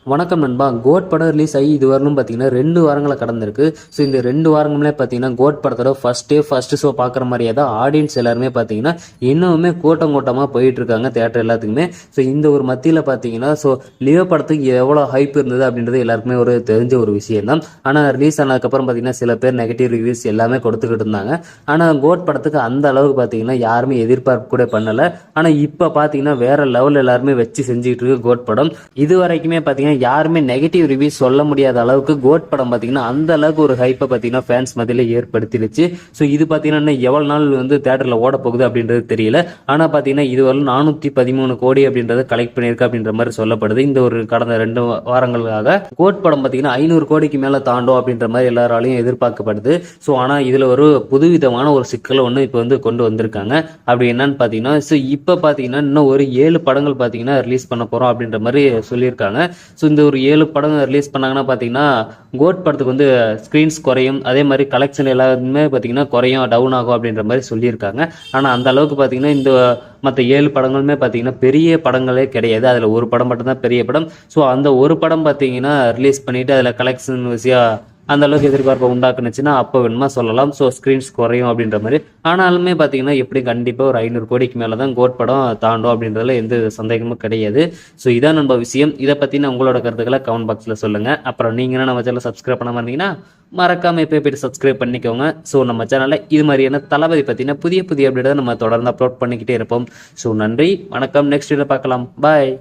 வணக்கம் நண்பா. கோட் படம் ரிலீஸ் ஆகி இது வரணும் பார்த்தீங்கன்னா 2 வாரங்களை கடந்திருக்கு. ஸோ இந்த 2 வாரங்களே பார்த்தீங்கன்னா கோட் படத்தோட ஃபர்ஸ்ட் ஷோ பார்க்குற மாதிரியே தான் ஆடியன்ஸ் எல்லாருமே பார்த்தீங்கன்னா இன்னுமே கூட்டமாக போயிட்டு இருக்காங்க தேட்டர் எல்லாத்துக்குமே. ஸோ இந்த ஒரு மத்தியில் பார்த்தீங்கன்னா லியோ படத்துக்கு எவ்வளோ ஹைப் இருந்தது அப்படின்றது எல்லாருக்குமே ஒரு தெரிஞ்ச ஒரு விஷயம் தான். ஆனால் ரிலீஸ் ஆனதுக்கப்புறம் பார்த்தீங்கன்னா சில பேர் நெகட்டிவ் ரிவ்யூஸ் எல்லாமே கொடுத்துக்கிட்டு இருந்தாங்க. ஆனால் கோட் படத்துக்கு அந்த அளவுக்கு பார்த்தீங்கன்னா யாருமே எதிர்பார்ப்பு கூட பண்ணலை. ஆனால் இப்போ பார்த்தீங்கன்னா வேற லெவல் எல்லாருமே வச்சு செஞ்சுக்கிட்டு இருக்கு கோட் படம். இது வரைக்குமே பார்த்தீங்கன்னா யாருமே நெகட்டிவ் ரிவ்யூ சொல்ல முடியாத அளவுக்கு கோட் படம் பார்த்தீங்கன்னா அந்த அளவுக்கு ஒரு ஹைப்பை பார்த்தீங்கன்னா ஃபேன்ஸ் மத்தியில ஏற்படுத்திடுச்சு. ஸோ இது பார்த்தீங்கன்னா எவ்வளவு நாள் தேட்டரில் ஓட போகுது அப்படின்றது தெரியல. ஆனால் பார்த்தீங்கன்னா இதுவரை 413 கோடி அப்படின்றத கலெக்ட் பண்ணியிருக்கு அப்படின்ற மாதிரி சொல்லப்படுது. இந்த ஒரு கடந்த 2 வாரங்களாக கோட் படம் பார்த்தீங்கன்னா 500 கோடிக்கு மேலே தாண்டும் அப்படின்ற மாதிரி எல்லாராலையும் எதிர்பார்க்கப்படுது. ஸோ ஆனால் இதில் ஒரு புதுவிதமான ஒரு சிக்கலை ஒன்று இப்போ கொண்டு வந்திருக்காங்க. அப்படி என்னன்னு பார்த்தீங்கன்னா இப்போ பார்த்தீங்கன்னா இன்னும் ஒரு 7 படங்கள் பார்த்தீங்கன்னா ரிலீஸ் பண்ண போகிறோம் அப்படின்ற மாதிரி சொல்லியிருக்காங்க. ஸோ இந்த ஒரு 7 படம் ரிலீஸ் பண்ணாங்கன்னா பார்த்தீங்கன்னா கோட் படத்துக்கு ஸ்க்ரீன்ஸ் குறையும், அதே மாதிரி கலெக்ஷன் எல்லாருமே பார்த்தீங்கன்னா குறையும், டவுன் ஆகும் அப்படின்ற மாதிரி சொல்லியிருக்காங்க. ஆனால் அந்த அளவுக்கு பார்த்தீங்கன்னா இந்த மற்ற 7 படங்களுமே பார்த்தீங்கன்னா பெரிய படங்களே கிடையாது. அதில் ஒரு படம் மட்டும்தான் பெரிய படம். ஸோ அந்த ஒரு படம் பார்த்தீங்கன்னா ரிலீஸ் பண்ணிட்டு அதில் கலெக்ஷன் விஷயம் அந்த அளவுக்கு எதிர்பார்ப்பை உண்டாக்குனுச்சுன்னா அப்போ வேணுமா சொல்லலாம். ஸோ ஸ்க்ரீன்ஸ் குறையும் அப்படின்ற மாதிரி. ஆனாலுமே பார்த்தீங்கன்னா எப்படி கண்டிப்பாக ஒரு 500 கோடிக்கு மேலே தான் கோட் படம் தாண்டும் அப்படின்றதுல எந்த சந்தேகமும் கிடையாது. ஸோ இதான் நம்ம விஷயம். இதை பற்றின உங்களோட கருத்துக்களை கமெண்ட் பாக்ஸில் சொல்லுங்கள். அப்புறம் நீங்கள் நம்ம சேனலை சப்ஸ்கிரைப் பண்ண இருந்தீங்கன்னா மறக்காம இப்போ போய்ட்டு சப்ஸ்கிரைப் பண்ணிக்கோங்க. ஸோ நம்ம சேனலில் இது மாதிரியான தளபதி பற்றின புதிய அப்டேட்டை நம்ம தொடர்ந்து அப்லோட் பண்ணிக்கிட்டே இருப்போம். ஸோ நன்றி, வணக்கம். நெக்ஸ்ட் வீடியோ பார்க்கலாம். பாய்.